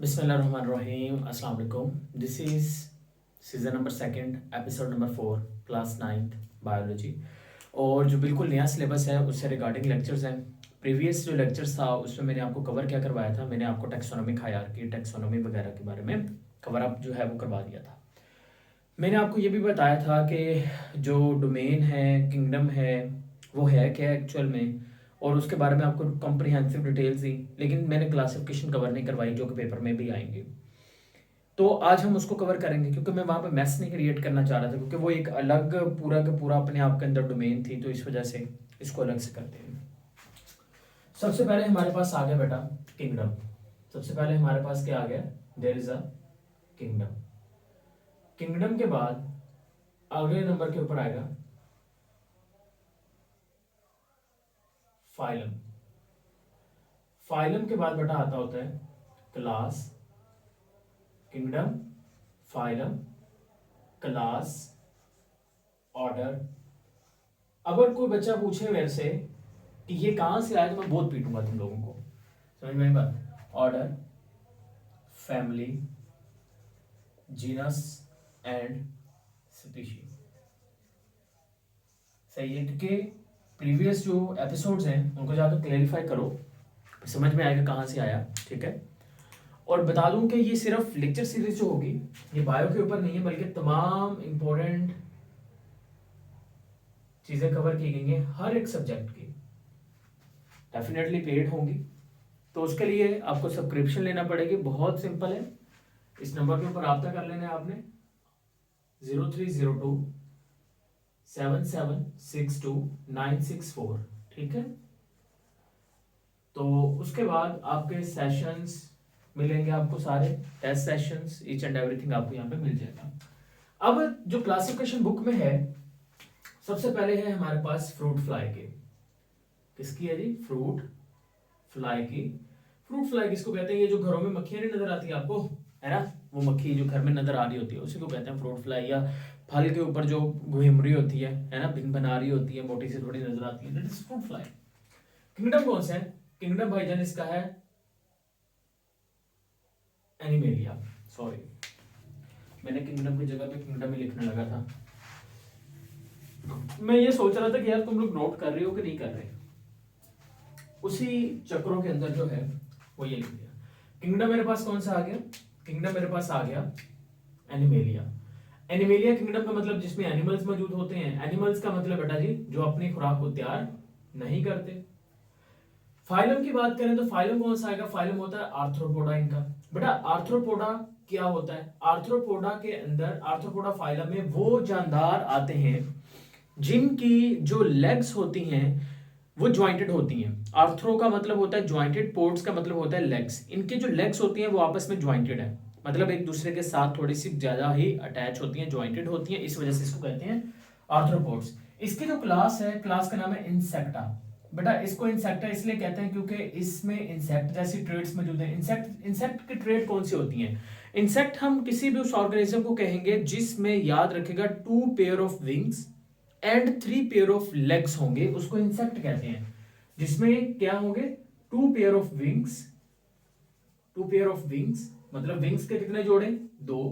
बिस्मिल्लाहिर्रहमानिर्रहीम अस्सलाम वालेकुम। This is season number second episode number 4 class 9th biology. और जो बिल्कुल नया सिलेबस है उससे रिगार्डिंग लेक्चर्स हैं। प्रीवियस जो लेक्चर्स था उसमें मैंने आपको कवर क्या करवाया था, मैंने आपको टेक्सोनोमिक हायरार्की टेक्सोनोमी वगैरह के बारे में कवर अप जो है वो करवा दिया था। मैंने आपको ये भी बताया था कि जो डोमेन है, किंगडम है, वो है क्या एक्चुअल में, और उसके बारे में आपको कॉम्प्रिहेंसिव डिटेल्स दी, लेकिन मैंने क्लासिफिकेशन कवर नहीं करवाई जो कि पेपर में भी आएंगे। तो आज हम उसको कवर करेंगे क्योंकि मैं वहाँ पे मैस नहीं क्रिएट करना चाह रहा था, क्योंकि वो एक अलग पूरा का पूरा अपने आप के अंदर डोमेन थी, तो इस वजह से इसको अलग से करते हैं। सबसे पहले हमारे पास आ गया बेटा किंगडम। सबसे पहले हमारे पास क्या आ गया, there is a kingdom. Kingdom के बाद अगले नंबर के ऊपर आएगा फाइलम। फाइलम के बाद बेटा आता होता है class, kingdom, phylum, class, order. अगर कोई बच्चा पूछे मेरे से कि ये कहां से आया तो मैं बहुत पीटूंगा तुम लोगों को। समझ में आई बात? Order, family, genus and species. सही है, क्योंकि प्रीवियस जो एपिसोड्स हैं उनको जाकर क्लेरिफाई करो, समझ में आएगा कहां से आया। ठीक है, और बता दूं कि ये सिर्फ लेक्चर सीरीज जो होगी ये बायो के ऊपर नहीं है, बल्कि तमाम इंपॉर्टेंट चीजें कवर की गई हैं हर एक सब्जेक्ट की, डेफिनेटली पेड होंगी। तो उसके लिए आपको सब्सक्रिप्शन लेना पड़ेगी, बहुत सिंपल है। इस नंबर के ऊपर रब्ता कर लेना है आपने 0302 7762 964। ठीक है, तो उसके बाद आपके सेशंस मिलेंगे आपको, सारे test sessions, each and everything आपको यहाँ पे मिल जाएगा। अब जो क्लासिफिकेशन बुक में है, सबसे पहले है हमारे पास फ्रूट फ्लाई के। किसकी है जी? फ्रूट फ्लाई की। फ्रूट फ्लाई किसको कहते हैं? ये जो घरों में मक्खियां नहीं नजर आती आपको, है ना, वो मक्खी जो घर में नजर आ रही होती है उसी को कहते हैं फ्रूट फ्लाई। या फल के ऊपर जो घूम रही होती है ना, भिन बना रही होती है, मोटी से थोड़ी नजर आती है, that is fruit fly. Kingdom कौन सा है? किंगडम भाईजान इसका है एनिमेलिया। सॉरी, मैंने किंगडम की जगह पे किंगडम ही लिखने लगा था। मैं ये सोच रहा था कि यार तुम लोग नोट कर रहे हो कि नहीं कर रहे, उसी चक्रों के अंदर जो है वो ये लिख दिया। किंगडम मेरे पास कौन सा आ गया? किंगडम मेरे पास आ गया एनिमेलिया। एनिमेलिया किंगडम का मतलब जिसमें एनिमल्स मौजूद होते हैं। एनिमल्स का मतलब बेटा जी जो अपनी खुराक को तैयार नहीं करते। फाइलम की बात करें तो फाइलम कौन सा आएगा? फाइलम होता है आर्थ्रोपोडा इनका। बेटा आर्थ्रोपोडा क्या होता है? आर्थ्रोपोडा के अंदर, आर्थ्रोपोडा फाइलम में वो जानदार आते हैं जिनकी जो लेग्स होती हैं वो ज्वाइंटेड होती हैं। आर्थ्रो का मतलब होता है ज्वाइंटेड, पोर्ट्स का मतलब होता है लेग्स। इनके जो लेग्स होती हैं वो आपस में ज्वाइंटेड है, मतलब एक दूसरे के साथ थोड़ी सी ज्यादा ही अटैच होती हैं, ज्वाइंटेड होती हैं, इस वजह से इसको कहते हैं आर्थ्रोपोड्स। इसकी जो क्लास है, क्लास का नाम है इंसेक्टा। बेटा इसको इंसेक्टा इसलिए कहते हैं क्योंकि इसमें इंसेक्ट जैसी ट्रेड्स मौजूद हैं। इंसेक्ट इंसेक्ट की ट्रेड कौन सी होती हैं? इंसेक्ट हम किसी भी उस ऑर्गेनिज्म को कहेंगे जिसमें, याद रखेगा, 2 pair of wings and 3 pair of legs होंगे, उसको इंसेक्ट कहते हैं। जिसमें क्या होंगे? 2 pair of wings, 2 pair of wings मतलब विंग्स के कितने जोड़े? 2,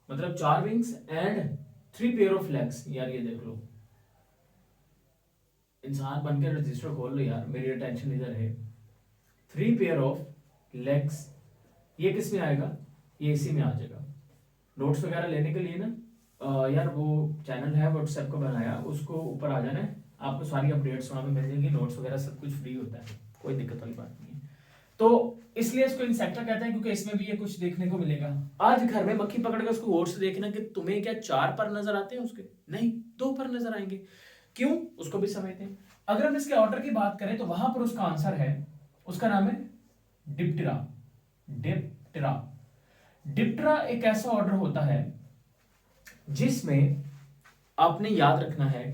मतलब 4 wings, and 3 pair of legs. यार ये देख लो, इंसान बनकर रजिस्टर खोल लो यार, मेरी अटेंशन इधर है। 3 पेयर ऑफ लेग्स, ये किस में आएगा? ये इसी में आ जाएगा। नोट्स वगैरह लेने के लिए ना यार वो चैनल है व्हाट्सएप का बनाया, उसको ऊपर आ जाना है, आपको सारी अपडेट्स वहां पे मिल जाएंगी, नोट्स वगैरह सब कुछ फ्री होता है, कोई दिक्कत वाली बात नहीं है। तो इसलिए इसको इंसेक्टा कहते हैं क्योंकि इसमें भी ये कुछ देखने को मिलेगा। आज घर में मक्खी पकड़ के उसको गौर से देखना कि तुम्हें क्या 4 पर नजर आते हैं उसके? नहीं, 2 पर नजर आएंगे। क्यों? उसको भी समझते हैं। अगर हम इसके ऑर्डर की बात करें तो वहां पर उसका आंसर है, उसका नाम है डिप्टेरा। डिप्टेरा, डिप्टेरा एक ऐसा ऑर्डर होता है जिसमें आपने याद रखना है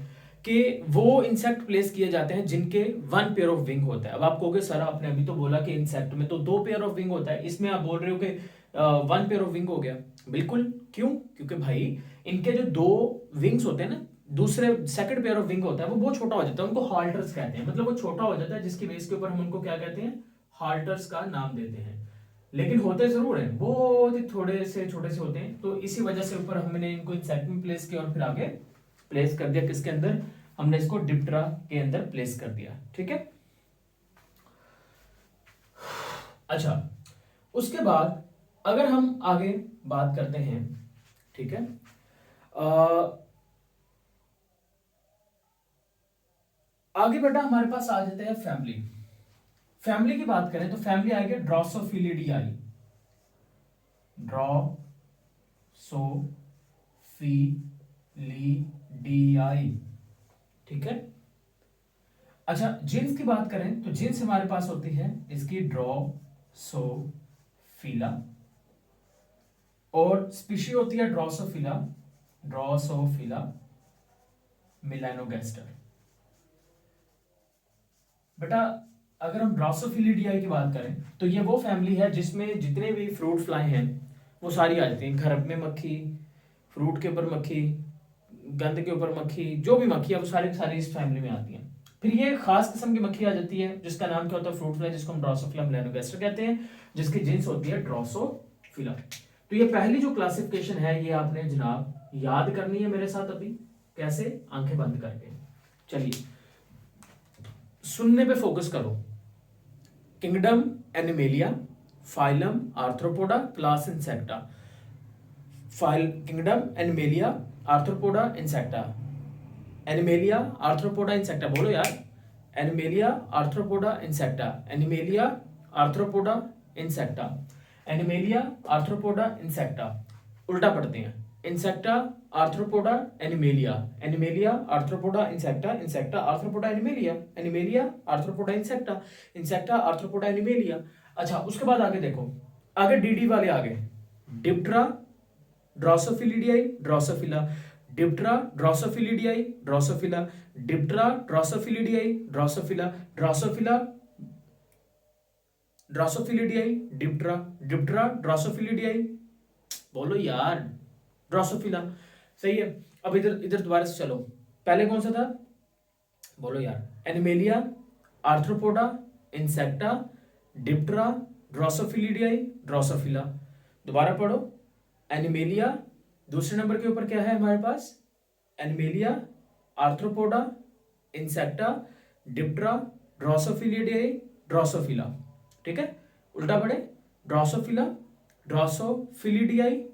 कि वो इंसेक्ट प्लेस किए जाते हैं जिनके 1 पेयर ऑफ विंग होता है। अब आप कहोगे सर आपने अभी तो बोला कि इंसेक्ट में तो 2 पेयर ऑफ विंग होता है, इसमें आप बोल रहे हो कि 1 पेयर ऑफ विंग हो गया। बिल्कुल, क्यों? क्योंकि भाई इनके जो 2 विंग्स होते हैं ना, दूसरे सेकंड पेयर ऑफ विंग होता है वो बहुत छोटा हो जाता है, उनको हाल्टर्स कहते हैं। मतलब वो छोटा हो जाता है जिसकी बेस के ऊपर हम उनको क्या कहते हैं? हाल्टर्स का नाम देते हैं। लेकिन होते जरूर हैं, बहुत ही थोड़े से छोटे से होते हैं। तो इसी वजह से ऊपर हमने इनको इंसेक्ट में प्लेस किया और फिर आगे प्लेस कर दिया किसके अंदर, हमने इसको डिप्टेरा के अंदर प्लेस कर दिया। ठीक है, अच्छा उसके बाद अगर हम आगे बात करते हैं, ठीक है, आगे बेटा हमारे पास आ जाते हैं फैमिली। फैमिली की बात करें तो फैमिली आएगी ड्रोसोफिलिडियाई, ड्रोसोफिलिडियाई। ठीक है, अच्छा जीन्स की बात करें तो जीन्स हमारे पास होती है इसकी ड्रोसोफिला, और स्पीशी होती है ड्रोसोफिला, ड्रोसोफिला मिलानोगेस्टर। बेटा अगर हम ड्रोसोफिलिडियाई की बात करें तो ये वो फैमिली है जिसमें जितने भी फ्रूट फ्लाई हैं वो सारी आ जाती हैं। घर में मक्खी, फ्रूट के ऊपर मक्खी, गंद के ऊपर मक्खी, जो भी मक्खी है वो सारी सारी इस फैमिली में आती हैं। फिर ये खास किस्म की मक्खी आ जाती है जिसका नाम क्या होता है, फ्रूट फ्लाई, जिसको हम ड्रोसोफिला मिलानोगेस्टर कहते हैं, जिसकी जीन्स होती है ड्रोसोफिला। तो ये पहली जो क्लासिफिकेशन है ये आपने जनाब याद करनी है मेरे साथ अभी, कैसे, आंखें बंद करके। चलिए सुनने पे फोकस करो। Kingdom Animalia, phylum Arthropoda, class Insecta. Kingdom Animalia, Arthropoda, Insecta. Animalia, Arthropoda, Insecta, बोलो यार। Animalia, Arthropoda, Insecta. Animalia, Arthropoda, Insecta. Animalia, Arthropoda, Insecta. उल्टा पढ़ते हैं, Insecta, Arthropoda, Animalia, Animalia, Arthropoda, Insecta, Insecta, Arthropoda, Animalia, Animalia, Arthropoda, Insecta, Insecta, Arthropoda, Animalia. अच्छा उसके बाद आगे देखो, आगे डीडी वाले आगे, Diptera, Drosophilidae, Drosophila, Diptera, Drosophilidae, Drosophila, Diptera, Drosophilidae, Drosophila, Drosophila, Drosophilidae, Diptera, Diptera, Drosophilidae, बोलो यार, ड्रोसोफिला। सही है। अब इधर इधर दोबारा से चलो, पहले कौन सा था, बोलो यार, Animalia, Arthropoda, Insecta, Diptera, Drosophilidae, Drosophila. दोबारा पढ़ो, एनिमेलिया, दूसरे नंबर के ऊपर क्या है हमारे पास, Animalia, Arthropoda, Insecta, Diptera, Drosophilidae, Drosophila. ठीक है, उल्टा पढ़े, ड्रोसोफिला, ड्रोसोफिलिडियाई,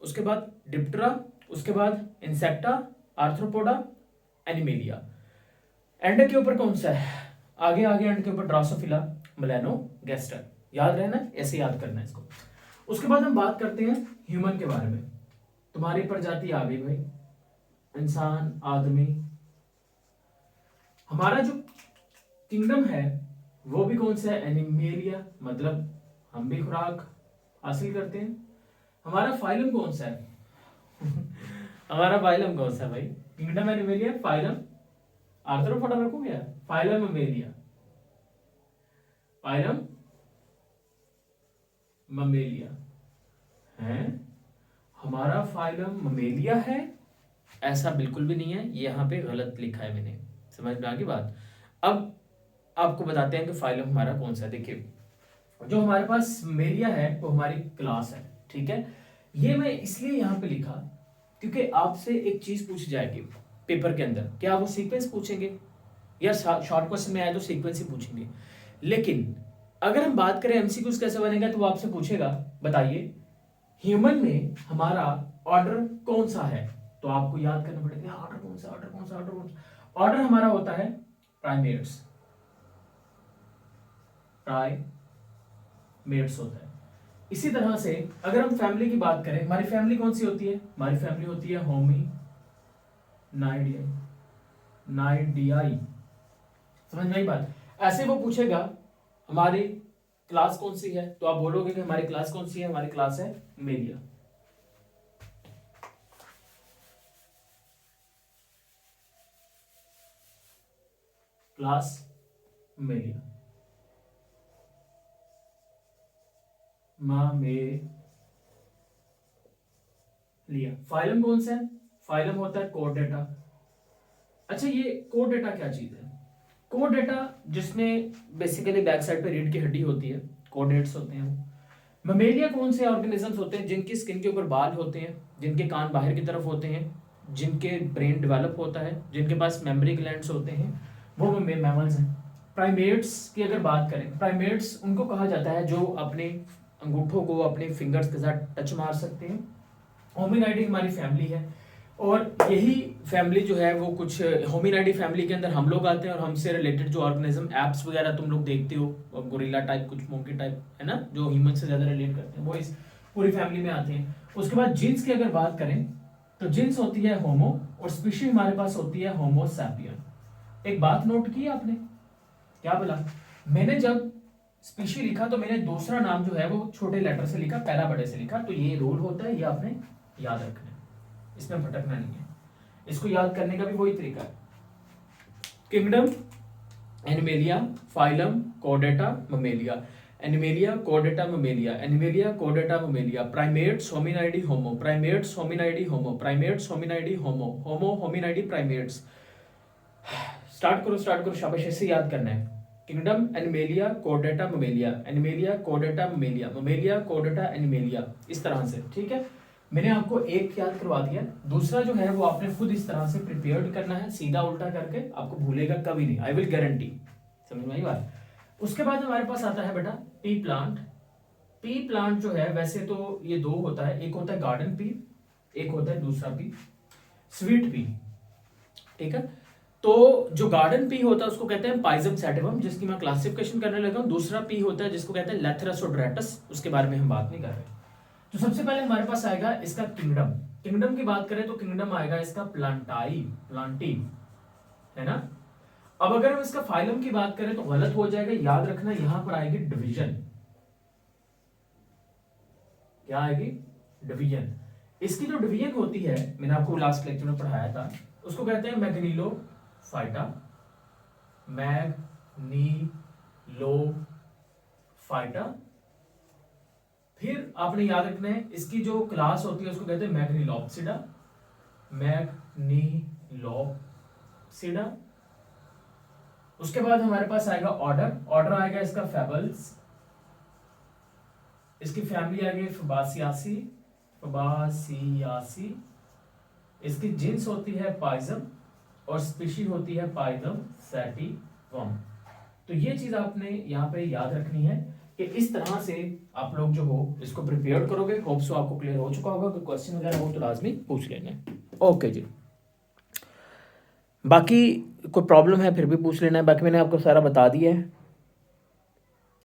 उसके बाद डिप्टेरा, उसके बाद इंसेक्टा, आर्थ्रोपोडा, एनिमेलिया। एंड के ऊपर कौन सा है, आगे आगे एंड के ऊपर ड्रोसोफिला मिलानोगेस्टर। याद रहना, ऐसे याद करना है इसको। उसके बाद हम बात करते हैं ह्यूमन के बारे में। तुम्हारी प्रजाति आ गई भाई, इंसान, आदमी। हमारा जो किंगडम है वो भी कौन सा है, एनिमेलिया, मतलब हम भी खुराक हासिल करते हैं। हमारा फाइलम कौन सा है हमारा फाइलम कौन सा है भाई, किंगडम एनिमेलिया, फाइलम आर्थ्रोपोडा रखो क्या, फाइलम ममेलिया, फाइलम ममेलिया है। हमारा फाइलम ममेलिया है, ऐसा बिल्कुल भी नहीं है, ये यहाँ पे गलत लिखा है मैंने, समझ में आ गई बात। अब आपको बताते हैं कि फाइलम हमारा कौन सा है। देखिए जो हमारे पास ममेलिया है वो हमारी क्लास है, ठीक है। ये मैं इसलिए यहाँ पे लिखा क्योंकि आपसे एक चीज पूछी जाएगी पेपर के अंदर, क्या वो सीक्वेंस पूछेंगे, या शॉर्ट क्वेश्चन में आए तो सीक्वेंस ही पूछेंगे। लेकिन अगर हम बात करें एमसीक्यूज कैसे बनेगा, तो वो आपसे पूछेगा बताइए ह्यूमन में हमारा ऑर्डर कौन सा है, तो आपको याद करना पड़ेगा ऑर्डर कौन सा, ऑर्डर कौन सा, ऑर्डर कौन सा। ऑर्डर हमारा होता है प्राइमेट्स, प्राइमेट्स होता है। इसी तरह से अगर हम फैमिली की बात करें, हमारी फैमिली कौन सी होती है, हमारी फैमिली होती है होमिनाइडियाई, नाइडियाई। समझ में आई बात। ऐसे वो पूछेगा हमारी क्लास कौन सी है, तो आप बोलोगे कि हमारी क्लास कौन सी है, हमारी क्लास है मेलिया। क्लास मेलिया, लिया। फाइलम कौन सा है, फाइलम होता है कोर्डेटा। अच्छा ये कोर्डेटा क्या चीज है, कोर्डेटा जिसमें बेसिकली बैक साइड पे रीढ़ की हड्डी होती है, कोर्डेट्स होते हैं वो। ममेलिया कौन से ऑर्गेनिजम्स होते हैं जिनकी स्किन के ऊपर बाल होते हैं, जिनके कान बाहर की तरफ होते हैं, जिनके ब्रेन डेवलप होता है, जिनके पास मेमोरी ग्लैंड्स होते हैं, वो मैमल्स हैं। प्राइमेट्स की अगर बात करें, प्राइमेट्स उनको कहा जाता है जो अपने अंगूठों को अपने फिंगर्स के साथ टच मार सकते हैं। होमिनाइडी हमारी फैमिली है, और यही फैमिली जो है वो कुछ होमिनाइडी फैमिली के अंदर हम लोग आते हैं, और हमसे रिलेटेड जो ऑर्गेनिज्म एप्स वगैरह तुम लोग देखते हो, गोरिल्ला टाइप, कुछ मोंकी टाइप है ना, जो ह्यूमन से ज्यादा रिलेट करते हैं, वो इस पूरी फैमिली में आते हैं। उसके बाद जीन्स की अगर बात करें तो जीन्स होती है होमो, और स्पीशीज हमारे पास होती है होमो सैपियन। एक बात नोट की आपने, क्या बोला मैंने, जब स्पीशी लिखा तो मैंने दूसरा नाम जो है वो छोटे लेटर से लिखा, पहला बड़े से लिखा, तो ये रूल होता है, ये आपने याद रखना है, इसमें भटकना नहीं है। इसको याद करने का भी वही तरीका है। Kingdom Animalia, phylum Chordata Mammalia, Animalia Chordata Mammalia, Animalia Chordata Mammalia, Primates Hominidae Homo, Primates Hominidae Homo, Primates Hominidae Homo, Homo Hominidae Primates. Start करो शाबाश, ऐसे याद करना है। Kingdom Animalia Chordata Mammalia, Animalia Chordata Mammalia, Mammalia Chordata Animalia, इस तरह से, ठीक है। मैंने आपको एक याद करवा दिया, दूसरा जो है वो आपने खुद इस तरह से प्रिपेयर्ड करना है, सीधा उल्टा करके, आपको भूलेगा कभी नहीं, आई विल गारंटी। समझ में आई बात। उसके बाद हमारे पास आता है बेटा पी प्लांट। पी प्लांट जो है वैसे तो ये दो होता है, एक होता है गार्डन पी, एक होता है दूसरा पी, स्वीट पी, ठीक है। तो जो गार्डन पी होता है उसको कहते हैं पाइजम सैटिवम, जिसकी मैं क्लासिफिकेशन करने लगा हूं। दूसरा पी होता है जिसको कहते हैं लेथरस ओड्रेटस, उसके बारे में हम बात नहीं कर रहे। तो सबसे पहले हमारे पास आएगा इसका किंगडम। किंगडम की बात करें तो किंगडम आएगा इसका प्लांटाई, प्लांटी, है ना। अब अगर हम इसका फाइलम की बात करें तो गलत हो जाएगा, याद रखना, यहां पर आएगी डिवीजन। क्या आएगी? डिवीजन। इसकी जो डिवीजन होती है, मैंने आपको लास्ट लेक्चर में पढ़ाया था, उसको कहते हैं मैग्नीलोफाइटा, मैग्नीलोफाइटा। फिर आपने याद रखना है इसकी जो क्लास होती है उसको कहते हैं मैग्नीलोप्सिडा, मैग्नीलोप्सिडा। उसके बाद हमारे पास आएगा ऑर्डर, ऑर्डर आएगा इसका फेबल्स, इसकी फैमिली आएगी फबासियासी, फबासियासी। इसकी जिन्स होती है पाइजम, और स्पीशी होती है पाइजम सैटिवम। तो ये चीज आपने यहाँ पे याद रखनी है कि इस तरह से आप लोग जो हो इसको प्रिपेयर करोगे। होप सो आपको क्लियर हो चुका होगा, कोई क्वेश्चन वगैरह हो तो लाजमी पूछ लेना। ओके जी, बाकी कोई प्रॉब्लम है फिर भी पूछ लेना है, बाकी मैंने आपको सारा बता दिया है।